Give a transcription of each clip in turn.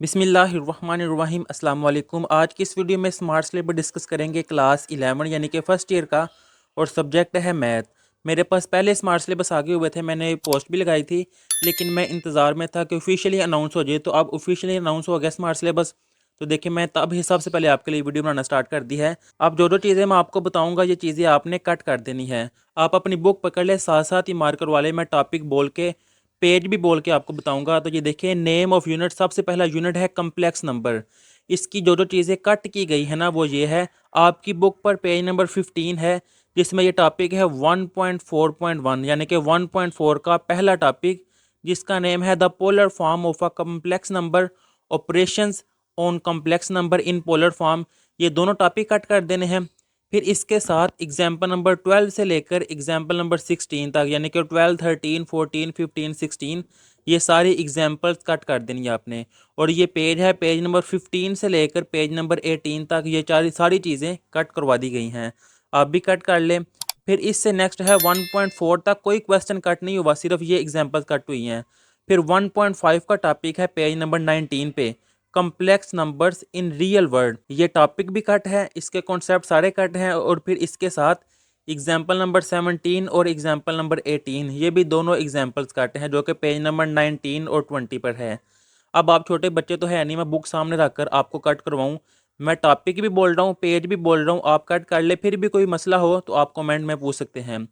बिस्मिल्लाहिर्रहमानिर्रहीम अस्सलाम वालेकुम। आज की इस वीडियो में स्मार्ट सिलेबस डिस्कस करेंगे क्लास 11 यानी कि फ़र्स्ट ईयर का, और सब्जेक्ट है मैथ। मेरे पास पहले स्मार्ट सिलेबस आगे हुए थे, मैंने पोस्ट भी लगाई थी, लेकिन मैं इंतज़ार में था कि ऑफिशियली अनाउंस हो जाए। तो अब ऑफिशियली अनाउंस हो गया स्मार्ट सिलेबस। तो देखिए, मैं तब ही सबसे पहले आपके लिए वीडियो बनाना स्टार्ट कर दी है। अब जो जो चीज़ें मैं आपको बताऊँगा, ये चीज़ें आपने कट कर देनी है। आप अपनी बुक पकड़ ले, साथ साथ ही मार्कर वाले मैं टॉपिक बोल के, पेज भी बोल के आपको बताऊंगा। तो ये देखिए, नेम ऑफ यूनिट, सबसे पहला यूनिट है कम्प्लेक्स नंबर। इसकी जो जो चीज़ें कट की गई है ना, वो ये है। आपकी बुक पर पेज नंबर 15 है, जिसमें ये टॉपिक है 1.4.1 यानी कि 1.4 का पहला टॉपिक, जिसका नेम है the polar form of a complex number, operations on complex number in polar form. ये दोनों टॉपिक कट कर देने हैं। फिर इसके साथ एग्जाम्पल नंबर 12 से लेकर एग्जाम्पल नंबर 16 तक, यानी कि 12, 13, 14, 15, 16, ये सारी एग्जाम्पल्स कट कर देनी है आपने। और ये पेज है, पेज नंबर 15 से लेकर पेज नंबर 18 तक, ये सारी चीज़ें कट करवा दी गई हैं। आप भी कट कर लें। फिर इससे नेक्स्ट है 1.4 तक कोई क्वेश्चन कट नहीं हुआ, सिर्फ ये एग्जाम्पल कट हुई हैं। फिर 1.5 का टॉपिक है पेज नंबर 19 पे, complex numbers in real world. ये टॉपिक भी कट है, इसके कॉन्सेप्ट सारे कट हैं। और फिर इसके साथ एग्जाम्पल नंबर 17 और एग्जाम्पल नंबर 18, ये भी दोनों एग्जाम्पल्स कट हैं, जो कि पेज नंबर 19 और 20 पर है। अब आप छोटे बच्चे तो है नहीं, मैं बुक सामने रखकर आपको कट करवाऊँ। मैं टॉपिक भी बोल रहा हूँ, पेज भी बोल रहा हूँ, आप कट कर ले। फिर भी कोई मसला हो तो आप कमेंट में पूछ सकते हैं।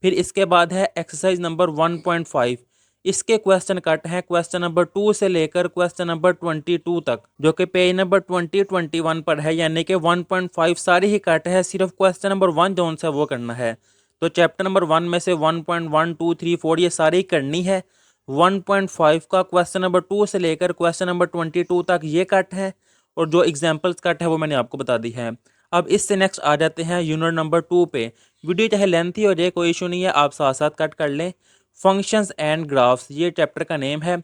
फिर इसके बाद है एक्सरसाइज नंबर 1.5। इसके क्वेश्चन कट हैं क्वेश्चन नंबर 2 से लेकर क्वेश्चन नंबर 22 तक, जो कि पेज नंबर 21 पर है, यानी कि 1.5 सारी ही कट है। सिर्फ क्वेश्चन नंबर 1 जो सा वो करना है। तो चैप्टर नंबर 1 में से 1.1, 2, 3, 4 ये सारी करनी है। 1.5 का क्वेश्चन नंबर 2 से लेकर क्वेश्चन नंबर 22 तक ये कट है। और जो एग्जाम्पल्स कट है वो मैंने आपको बता दी है। अब इससे नेक्स्ट आ जाते हैं यूनिट नंबर 2 पे। वीडियो चाहे लेंथी हो जाए, कोई इशू नहीं है, आप साथ साथ कट कर लें। फंक्शंस एंड ग्राफ्स, ये चैप्टर का नेम है।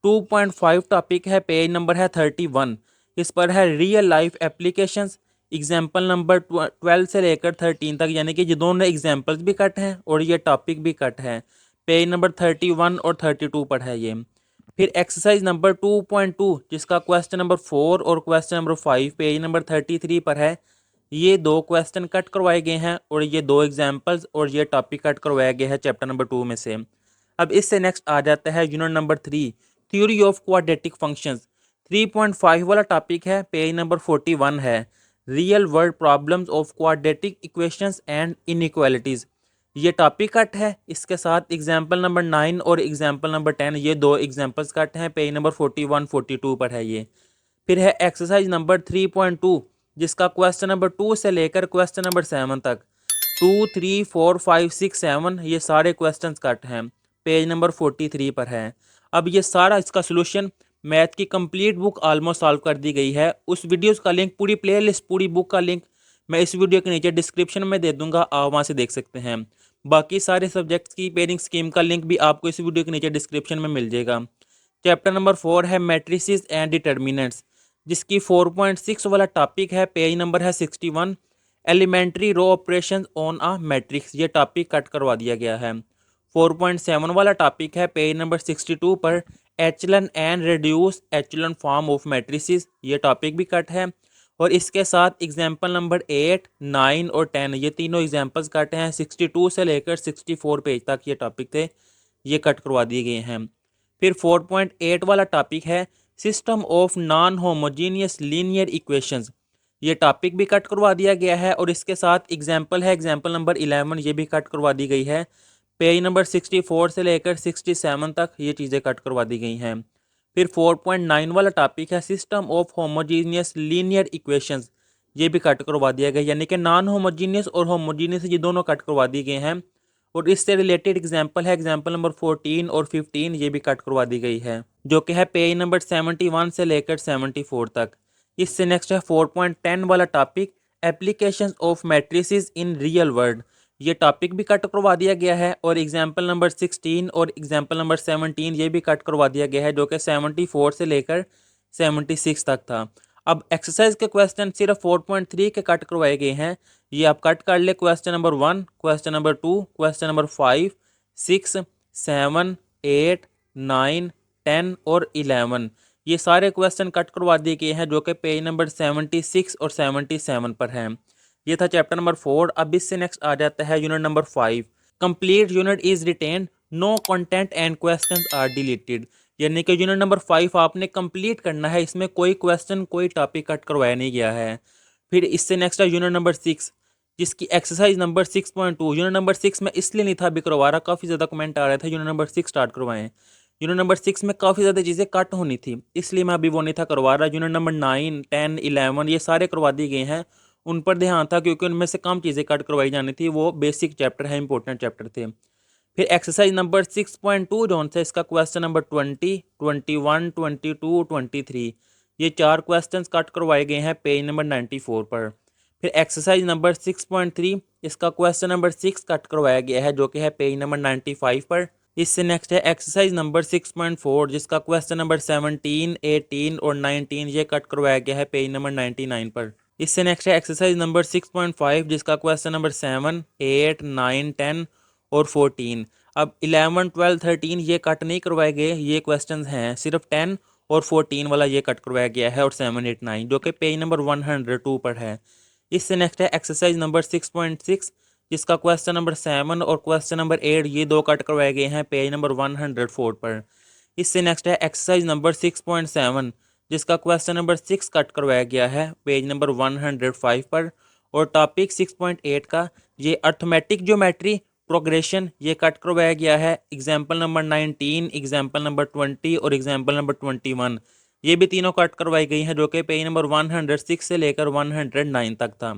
2.5 टॉपिक है, पेज नंबर है 31। इस पर है real life applications. Example number 12 से लेकर 13 तक, यानी कि ये दोनों एग्जाम्पल्स भी कट हैं और ये टॉपिक भी कट है। पेज नंबर 31 और 32 पर है ये। फिर एक्सरसाइज नंबर 2.2, जिसका क्वेश्चन नंबर 4 और क्वेश्चन नंबर 5 पेज नंबर 33 पर है। ये दो क्वेश्चन कट करवाए गए हैं और ये दो एग्जाम्पल्स और ये टॉपिक कट करवाया गया है चैप्टर नंबर 2 में से। अब इससे नेक्स्ट आ जाता है unit number 3, theory of quadratic functions. 3.5 वाला टॉपिक है, पेज नंबर 41 है। Real world problems of quadratic equations and inequalities, ये टॉपिक कट है। इसके साथ एग्जाम्पल नंबर 9 और एग्जाम्पल नंबर 10, ये दो एग्जाम्पल्स कट हैं, पेज नंबर 41, 42 पर है ये। फिर है एक्सरसाइज नंबर 3.2, जिसका क्वेश्चन नंबर 2 से लेकर क्वेश्चन नंबर 7 तक, 2, 3, 4, 5, 6, 7, ये सारे क्वेश्चन कट हैं, पेज नंबर 43 पर है। अब ये सारा इसका सोल्यूशन, मैथ की कंप्लीट बुक ऑलमोस्ट सॉल्व कर दी गई है। उस वीडियोस का लिंक, पूरी प्लेलिस्ट, पूरी बुक का लिंक मैं इस वीडियो के नीचे डिस्क्रिप्शन में दे दूंगा, आप वहाँ से देख सकते हैं। बाकी सारे सब्जेक्ट्स की पेयरिंग स्कीम का लिंक भी आपको इस वीडियो के नीचे डिस्क्रिप्शन में मिल जाएगा। चैप्टर नंबर 4 है मैट्रिसेस एंड डिटर्मिनेंट्स, जिसकी 4.6 वाला टॉपिक है, पेज नंबर है 61। Elementary row operation on a matrix, ये टॉपिक कट करवा दिया गया है। 4.7 वाला टॉपिक है, पेज नंबर 62 पर, echelon and reduce echelon form of matrices, ये टॉपिक भी कट है। और इसके साथ एग्जाम्पल नंबर 8, 9 और 10, ये तीनों एग्जाम्पल्स कट हैं। 62 से लेकर 64 पेज तक ये टॉपिक थे, ये कट करवा दिए गए हैं। फिर 4.8 वाला टॉपिक है system of non homogeneous linear equations, ये टॉपिक भी कट करवा दिया गया है। और इसके साथ एग्जाम्पल है एग्जाम्पल नंबर 11, ये भी कट करवा दी गई है। पेज नंबर 64 से लेकर 67 तक ये चीज़ें कट करवा दी गई हैं। फिर 4.9 वाला टॉपिक है system of homogeneous linear equations, ये भी कट करवा दिया गया, यानी कि नॉन होमोजीनियस और होमोजीनियस ये दोनों कट करवा दिए गए हैं। और इससे रिलेटेड एग्जाम्पल है एग्जाम्पल नंबर 14 और 15, ये भी कट करवा दी गई है, जो कि है पेज नंबर 71 से लेकर 74 तक। इससे नेक्स्ट है 4.10 वाला topic, applications of matrices in real world, ये टॉपिक भी कट करवा दिया गया है। और एग्जाम्पल नंबर 16 और एग्जाम्पल नंबर 17, ये भी कट करवा दिया गया है, जो कि 74 से लेकर 76 तक था। अब एक्सरसाइज के क्वेश्चन सिर्फ 4.3 के कट करवाए गए हैं, ये आप कट कर ले। Question number 1, question number 2, question number 5, 6, 7, 8, 9, 10 और 11, ये सारे क्वेश्चन कट करवा दिए गए हैं जो कि पेज नंबर 76 और 77 पर हैं। ये था चैप्टर नंबर 4। अब इससे नेक्स्ट आ जाता है unit number 5। Complete unit is written, no content and questions are deleted. यानी कि यूनिट नंबर 5 आपने कंप्लीट करना है, इसमें कोई क्वेश्चन कोई टॉपिक कट करवाया नहीं गया है। फिर इससे नेक्स्ट है यूनिट नंबर 6, जिसकी एक्सरसाइज नंबर 6.2। यूनिट नंबर 6 में इसलिए नहीं था अभी करवा रहा, काफ़ी ज़्यादा कमेंट आ रहा था यूनिट नंबर 6 स्टार्ट करवाएं। यूनिट नंबर 6 में काफ़ी ज़्यादा चीज़ें कट होनी थी, इसलिए मैं अभी वो नहीं था करवा रहा। यूनिट नंबर 9, 10, 11 ये सारे करवा दिए गए हैं, उन पर ध्यान था क्योंकि उनमें से कम चीज़ें कट करवाई जानी थी, वो बेसिक चैप्टर है, इंपॉर्टेंट चैप्टर थे। फिर एक्सरसाइज नंबर 6.2 जोन से इसका क्वेश्चन नंबर 20, 21, 22, 23 ये 4 क्वेश्चन कट करवाए गए हैं पेज नंबर 94 पर। फिर एक्सरसाइज नंबर 6.3 इसका क्वेश्चन नंबर 6 कट करवाया गया है जो कि है पेज नंबर 95 पर। इससे नेक्स्ट है एक्सरसाइज नंबर 6.4 जिसका क्वेश्चन नंबर 17, 18 और 19 ये कट करवाया गया है पेज नंबर 99 पर। इससे नेक्स्ट है एक्सरसाइज नंबर 6.5 जिसका क्वेश्चन नंबर 7, 8, 9, 10 और 14। अब 11, 12, 13 ये कट नहीं करवाए गए, ये क्वेश्चंस हैं, सिर्फ 10 और 14 वाला ये कट करवाया गया है और 7, 8, 9 जो कि पेज नंबर 102 पर है। इससे नेक्स्ट है एक्सरसाइज नंबर 6.6 जिसका क्वेश्चन नंबर 7 और क्वेश्चन नंबर 8 ये 2 कट करवाए गए हैं पेज नंबर 104 पर। इससे नेक्स्ट है एक्सरसाइज नंबर 6.7 जिसका क्वेश्चन नंबर 6 कट करवाया गया है पेज नंबर 105 पर। और टॉपिक 6.8 का ये अर्थमेटिक ज्योमेट्री प्रोग्रेशन ये कट करवाया गया है, एग्जाम्पल नंबर 19, एग्जाम्पल नंबर 20 और एग्जाम्पल नंबर 21 ये भी तीनों कट करवाई गई हैं जो कि पेज नंबर 106 से लेकर 109 तक था।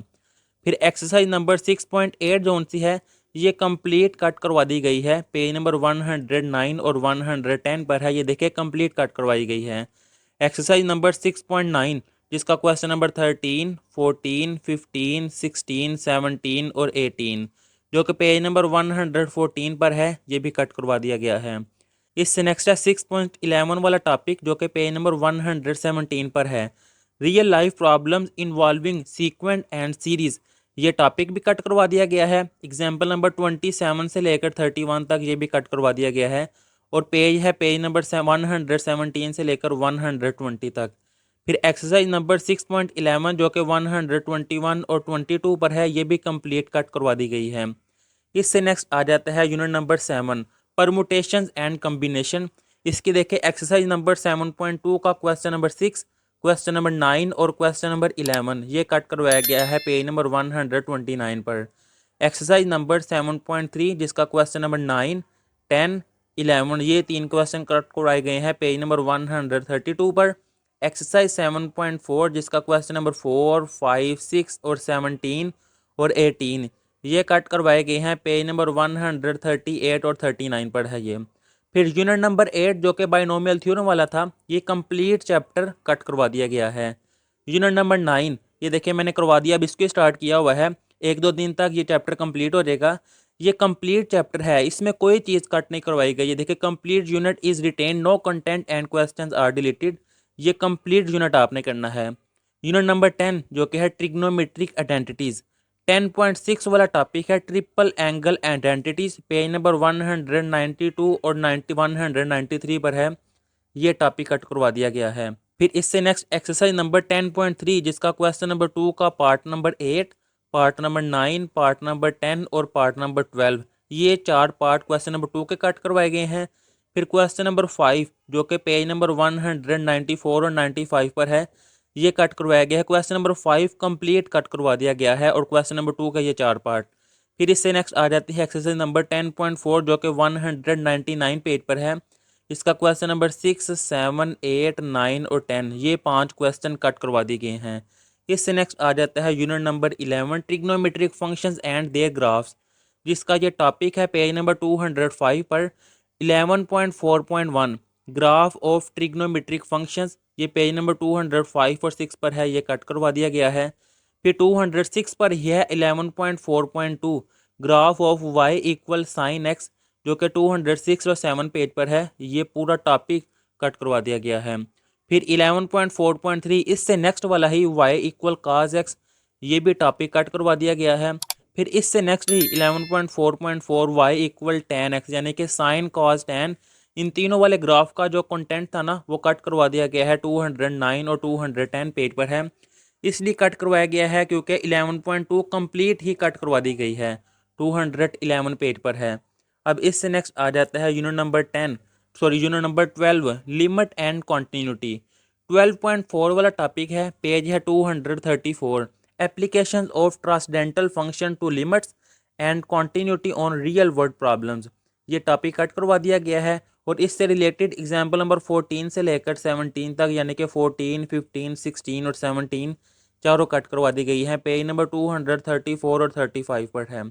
फिर एक्सरसाइज नंबर 6.8 जोन सी है ये कंप्लीट कट करवा दी गई है, पेज नंबर 109 और 110 पर है, ये देखिए कंप्लीट कट करवाई गई है। एक्सरसाइज नंबर 6.9 जिसका क्वेश्चन नंबर 13, 14, 15, 16, 17 और 18 जो कि पेज नंबर 114 पर है, ये भी कट करवा दिया गया है। इससे नेक्स्ट है 6.11 वाला टॉपिक जो कि पेज नंबर 117 पर है, real life problems involving sequence and series ये टॉपिक भी कट करवा दिया गया है, एग्जाम्पल नंबर 27 से लेकर 31 तक ये भी कट करवा दिया गया है। और पेज है पेज नंबर 117 से लेकर 120 तक। फिर एक्सरसाइज नंबर 6.11 जो कि 121 और 22 पर है, ये भी कंप्लीट कट करवा दी गई है। इससे नेक्स्ट आ जाता है unit number 7 permutations and combination. इसकी देखिए एक्सरसाइज नंबर 7.2 का क्वेश्चन नंबर 6, क्वेश्चन नंबर 9 और क्वेश्चन नंबर 11 ये कट करवाया गया है पेज नंबर 129 पर। एक्सरसाइज नंबर 7.3 जिसका क्वेश्चन नंबर 9, 10, 11 ये 3 क्वेश्चन कट करवाए गए हैं पेज नंबर 132 पर। एक्सरसाइज 7.4 जिसका क्वेश्चन नंबर 4, 5, 6 और 17 और 18 ये कट करवाए गए हैं पेज नंबर 138 और 39 पर है ये। फिर यूनिट नंबर 8 जो कि बाइनोमियल थ्योरम वाला था ये कंप्लीट चैप्टर कट करवा दिया गया है। यूनिट नंबर 9 ये देखिए मैंने करवा दिया, अब इसको स्टार्ट किया हुआ है, 1-2 दिन तक ये चैप्टर कंप्लीट हो जाएगा। ये कंप्लीट चैप्टर है, इसमें कोई चीज़ कट नहीं करवाई गई। ये देखिए complete unit is written, no content and questions are deleted, ये कंप्लीट यूनिट आपने करना है। यूनिट नंबर 10 जो कि है ट्रिग्नोमेट्रिक आइडेंटिटीज़, 10.6 वाला टॉपिक है triple angle identities, page number 192 और 193 पर है, ये टॉपिक कट करवा दिया गया है। फिर इससे नेक्स्ट एक्सरसाइज नंबर 10.3 जिसका क्वेश्चन नंबर 2 का part number 8, part number 9, part number 10 और पार्ट नंबर 12 ये 4 पार्ट क्वेश्चन नंबर 2 के कट करवाए गए हैं। फिर क्वेश्चन नंबर 5 जो कि पेज नंबर 194 और 95 पर है, ये कट करवाया गया है। क्वेश्चन नंबर 5 कंप्लीट कट करवा दिया गया है और क्वेश्चन नंबर 2 का ये 4 पार्ट। फिर इससे नेक्स्ट आ जाती है एक्सरसाइज नंबर 10.4 जो कि 199 पेज पर है, इसका क्वेश्चन नंबर 6, 7, 8, 9 और 10 ये 5 क्वेश्चन कट करवा दिए गए हैं। इससे नेक्स्ट आ जाता है unit number 11 trigonometric functions and their graphs, जिसका ये टॉपिक है पेज नंबर 205 पर। 11.4.1 ग्राफ ऑफ ट्रिग्नोमेट्रिक फंक्शंस ये पेज नंबर 205 और 6 पर है, ये कट करवा दिया गया है। फिर 206 पर यह 11.4.2 graph of y equal sine x जो कि 206 और 7 पेज पर है, ये पूरा टॉपिक कट करवा दिया गया है। फिर 11.4.3 इससे नेक्स्ट वाला ही y इक्वल काज एक्स, ये भी टॉपिक कट करवा दिया गया है। फिर इससे नेक्स्ट ही 11.4.4 y इक्वल tan x यानी कि साइन कॉज tan इन तीनों वाले ग्राफ का जो कंटेंट था ना वो कट करवा दिया गया है 209 और 210 पेज पर है। इसलिए कट करवाया गया है क्योंकि 11.2 कंप्लीट ही कट करवा दी गई है, 211 पेज पर है। अब इससे नेक्स्ट आ जाता है unit number 12, limit and continuity. 12.4 वाला टॉपिक है, पेज है 234, application of transcendental function to limits and continuity on real world problems. ये टॉपिक कट करवा दिया गया है और इससे रिलेटेड एग्जाम्पल नंबर 14 से लेकर 17 तक, यानी कि 14, 15, 16 और 17 चारों कट करवा दी गई है, पेज नंबर 234 और 35 पर है।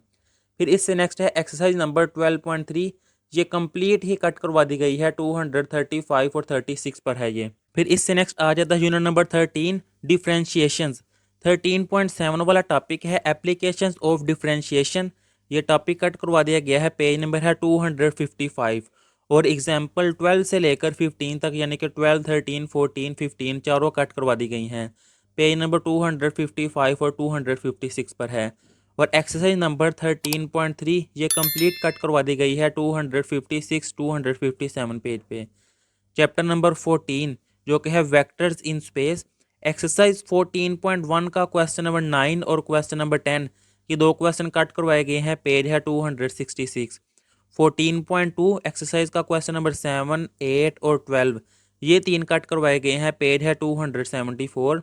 फिर इससे नेक्स्ट है एक्सरसाइज नंबर 12.3, ये कंप्लीट ही कट करवा दी गई है, 235 और 36 पर है ये। फिर इससे नेक्स्ट आ जाता है यूनिट नंबर 13, डिफ्रेंशिएशंस। 13.7 वाला टॉपिक है एप्लीकेशंस ऑफ डिफ्रेंशिएशन। ये टॉपिक कट करवा दिया गया है, पेज नंबर है 255 और एग्जाम्पल 12 से लेकर 15 तक, यानी कि 12, 13, 14, 15 चारों कट करवा दी गई हैं, पेज नंबर 255 और 256 पर है। और एक्सरसाइज नंबर 13.3 ये कंप्लीट कट करवा दी गई है 256, 257 पेज पे। चैप्टर नंबर 14 जो कि है वेक्टर्स इन स्पेस, एक्सरसाइज 14.1 का क्वेश्चन नंबर 9 और क्वेश्चन नंबर 10, ये दो क्वेश्चन कट करवाए गए हैं, पेज है 266। 14.2 एक्सरसाइज का क्वेश्चन नंबर 7, 8 और 12, ये तीन कट करवाए गए हैं, पेज है 274।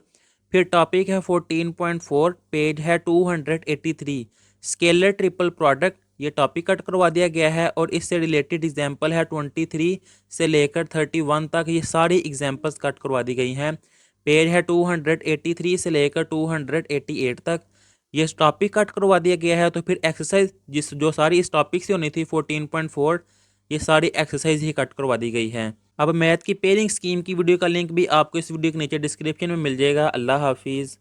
फिर टॉपिक है 14.4, पेज है 283, स्केलर ट्रिपल प्रोडक्ट। ये टॉपिक कट करवा दिया गया है और इससे रिलेटेड एग्जाम्पल है 23 से लेकर 31 तक, ये सारी एग्जाम्पल्स कट करवा दी गई हैं, पेज है 283 से लेकर 288 तक, ये टॉपिक कट करवा दिया गया है। तो फिर एक्सरसाइज जो सारी इस टॉपिक से होनी थी 14.4, ये सारी एक्सरसाइज ही कट करवा दी गई है। अब मैथ की पेयरिंग स्कीम की वीडियो का लिंक भी आपको इस वीडियो के नीचे डिस्क्रिप्शन में मिल जाएगा। अल्लाह हाफिज़।